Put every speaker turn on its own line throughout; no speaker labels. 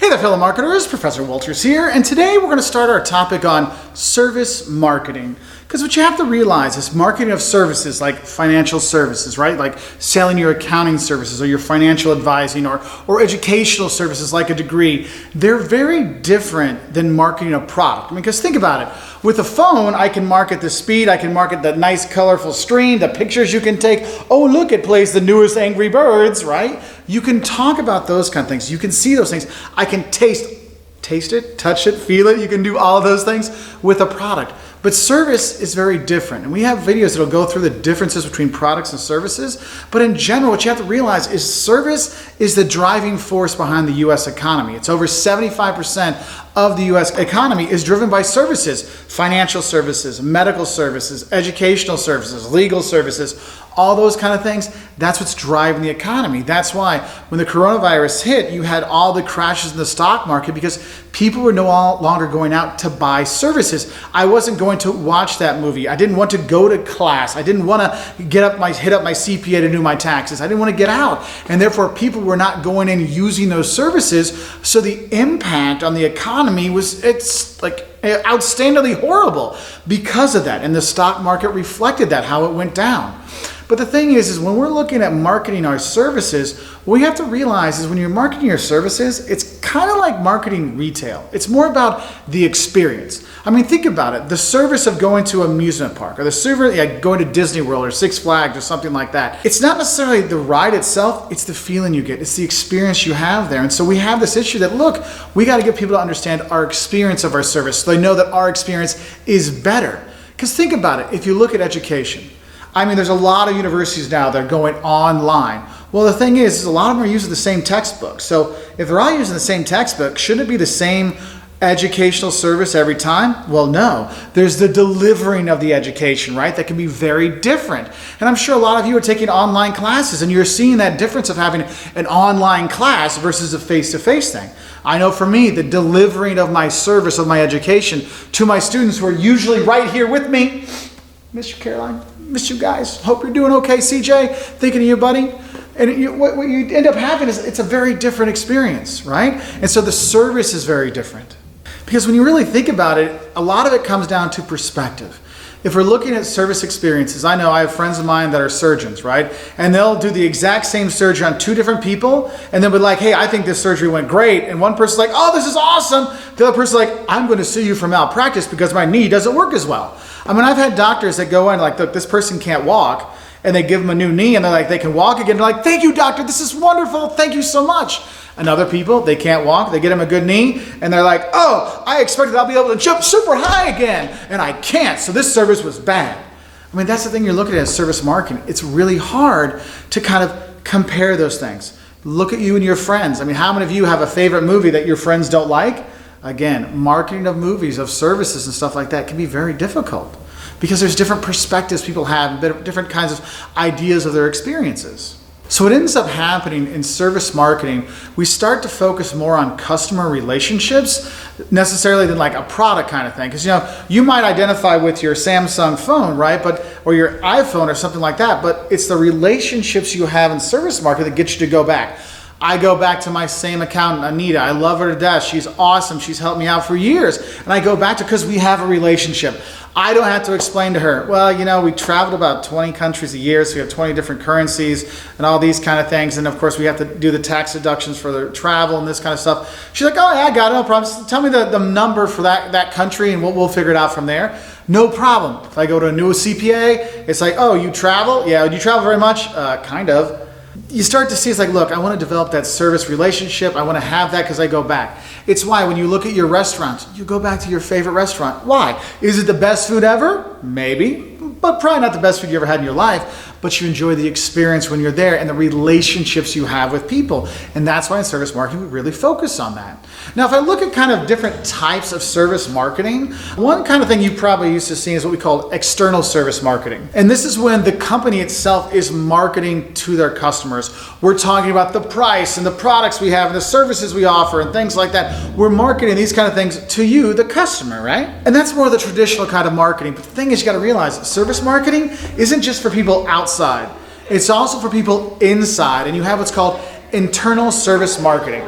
Hey there, fellow marketers. Professor Walters here, and today we're going to start our topic on service marketing. Because what you have to realize is marketing of services like financial services, right? Like selling your accounting services or your financial advising or educational services like a degree. They're very different than marketing a product. I mean, because think about it. With a phone, I can market the speed, I can market the nice colorful screen, the pictures you can take. Oh, look, it plays the newest Angry Birds, right? You can talk about those kind of things. You can see those things. I can taste it, touch it, feel it. You can do all of those things with a product. But service is very different. And we have videos that'll go through the differences between products and services. But in general, what you have to realize is service is the driving force behind the US economy. It's over 75% of the US economy is driven by services, financial services, medical services, educational services, legal services, all those kind of things. That's what's driving the economy. That's why when the coronavirus hit, you had all the crashes in the stock market because people were no longer going out to buy services. I wasn't going to watch that movie. I didn't want to go to class. I didn't want to hit up my CPA to do my taxes. I didn't want to get out. And therefore, people were not going in using those services. So the impact on the economy was, it's like outstandingly horrible because of that. And the stock market reflected that, how it went down. But the thing is when we're looking at marketing our services, what we have to realize is when you're marketing your services, it's kind of like marketing retail. It's more about the experience. I mean, think about it. The service of going to an amusement park or the service going to Disney World or Six Flags or something like that. It's not necessarily the ride itself, it's the feeling you get. It's the experience you have there. And so we have this issue that, look, we got to get people to understand our experience of our service so they know that our experience is better. Because think about it. If you look at education, I mean, there's a lot of universities now that are going online. Well, the thing is a lot of them are using the same textbook. So if they're all using the same textbook, shouldn't it be the same educational service every time? Well, no. There's the delivering of the education, right? That can be very different. And I'm sure a lot of you are taking online classes and you're seeing that difference of having an online class versus a face-to-face thing. I know for me, the delivering of my service, of my education to my students who are usually right here with me. Miss you, Caroline. Miss you guys. Hope you're doing okay, CJ. Thinking of you, buddy. And what you end up having is it's a very different experience, right? And so the service is very different. Because when you really think about it, a lot of it comes down to perspective. If we're looking at service experiences, I know I have friends of mine that are surgeons, right? And they'll do the exact same surgery on two different people and they'll be like, hey, I think this surgery went great. And one person's like, oh, this is awesome. The other person's like, I'm going to sue you for malpractice because my knee doesn't work as well. I mean, I've had doctors that go in like, look, this person can't walk. And they give them a new knee and they're like, they can walk again. They're like, thank you, doctor. This is wonderful. Thank you so much. And other people, they can't walk. They get them a good knee and they're like, oh, I expected I'll be able to jump super high again. And I can't. So this service was bad. I mean, that's the thing you're looking at as service marketing. It's really hard to kind of compare those things. Look at you and your friends. I mean, how many of you have a favorite movie that your friends don't like? Again, marketing of movies, of services and stuff like that can be very difficult because there's different perspectives people have, different kinds of ideas of their experiences. So what ends up happening in service marketing, we start to focus more on customer relationships necessarily than like a product kind of thing. Because you might identify with your Samsung phone, right? Or your iPhone or something like that, but it's the relationships you have in service marketing that gets you to go back. I go back to my same accountant, Anita. I love her to death. She's awesome. She's helped me out for years. And I go back to because we have a relationship. I don't have to explain to her, well, we traveled about 20 countries a year, so we have 20 different currencies and all these kind of things. And of course, we have to do the tax deductions for the travel and this kind of stuff. She's like, oh, yeah, I got it. No problem. Just tell me the number for that country and we'll figure it out from there. No problem. If I go to a new CPA, it's like, oh, you travel? Yeah, do you travel very much? Kind of. You start to see it's like, look, I want to develop that service relationship. I want to have that because I go back. It's why when you look at your restaurants, you go back to your favorite restaurant. Why? Is it the best food ever? Maybe, but probably not the best food you ever had in your life. But you enjoy the experience when you're there and the relationships you have with people. And that's why in service marketing, we really focus on that. Now, if I look at kind of different types of service marketing, one kind of thing you probably used to see is what we call external service marketing. And this is when the company itself is marketing to their customers. We're talking about the price and the products we have and the services we offer and things like that. We're marketing these kind of things to you, the customer, right? And that's more the traditional kind of marketing. But the thing is, you got to realize service marketing isn't just for people outside. It's also for people inside. And you have what's called internal service marketing.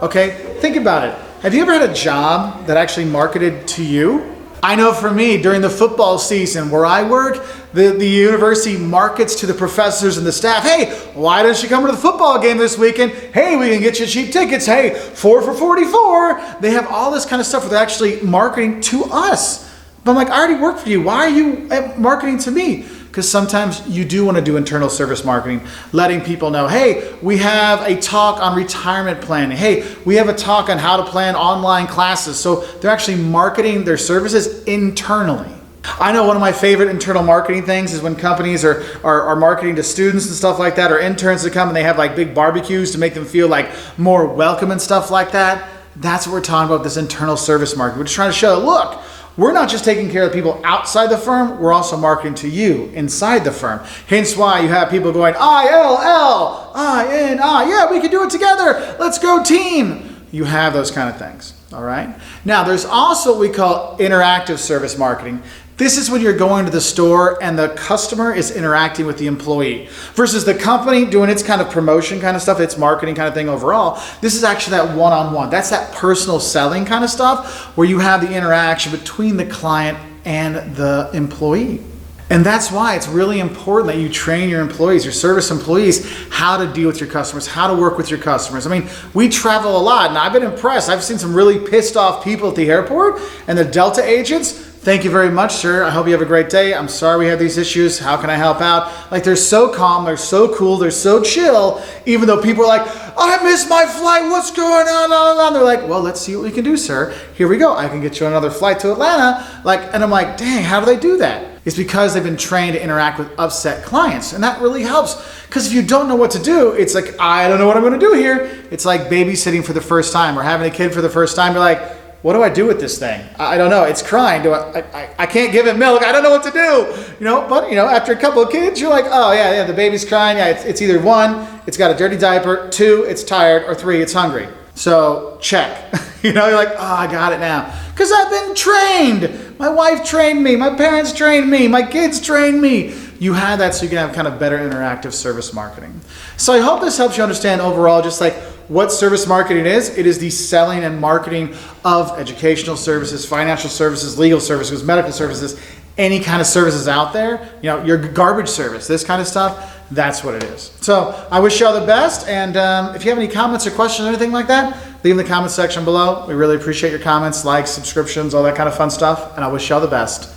Okay, think about it. Have you ever had a job that actually marketed to you? I know for me, during the football season where I work, the university markets to the professors and the staff, hey, why don't you come to the football game this weekend? Hey, we can get you cheap tickets. Hey, 4 for 44. They have all this kind of stuff where they're actually marketing to us. But I'm like, I already work for you. Why are you marketing to me? Because sometimes you do want to do internal service marketing, letting people know, hey, we have a talk on retirement planning. Hey, we have a talk on how to plan online classes. So they're actually marketing their services internally. I know one of my favorite internal marketing things is when companies are marketing to students and stuff like that, or interns that come and they have like big barbecues to make them feel like more welcome and stuff like that. That's what we're talking about, this internal service marketing. We're just trying to show, look, we're not just taking care of people outside the firm, we're also marketing to you inside the firm. Hence why you have people going, ILL, INI, yeah, we can do it together, let's go team. You have those kind of things, all right? Now, there's also what we call interactive service marketing. This is when you're going to the store and the customer is interacting with the employee versus the company doing its kind of promotion kind of stuff, its marketing kind of thing overall. This is actually that one-on-one. That's that personal selling kind of stuff where you have the interaction between the client and the employee. And that's why it's really important that you train your employees, your service employees, how to deal with your customers, how to work with your customers. I mean, we travel a lot and I've been impressed. I've seen some really pissed off people at the airport and the Delta agents. Thank you very much, sir. I hope you have a great day. I'm sorry we had these issues. How can I help out? Like, they're so calm, they're so cool, they're so chill, even though people are like, I missed my flight, what's going on? They're like, well, let's see what we can do, sir. Here we go. I can get you another flight to Atlanta. And I'm like, dang, how do they do that? It's because they've been trained to interact with upset clients. And that really helps. Because if you don't know what to do, it's like, I don't know what I'm going to do here. It's like babysitting for the first time or having a kid for the first time. You're like, what do I do with this thing? I don't know. It's crying. I can't give it milk. I don't know what to do. But after a couple of kids, you're like, oh yeah, the baby's crying. Yeah, it's either 1, it's got a dirty diaper, 2, it's tired, or 3, it's hungry. So check. You're like, oh, I got it now. Because I've been trained. My wife trained me. My parents trained me. My kids trained me. You have that so you can have kind of better interactive service marketing. So I hope this helps you understand overall just like what service marketing is. It is the selling and marketing of educational services, financial services, legal services, medical services, any kind of services out there. Your garbage service, this kind of stuff, that's what it is. So I wish you all the best. And if you have any comments or questions or anything like that, leave in the comment section below. We really appreciate your comments, likes, subscriptions, all that kind of fun stuff. And I wish you all the best.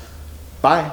Bye.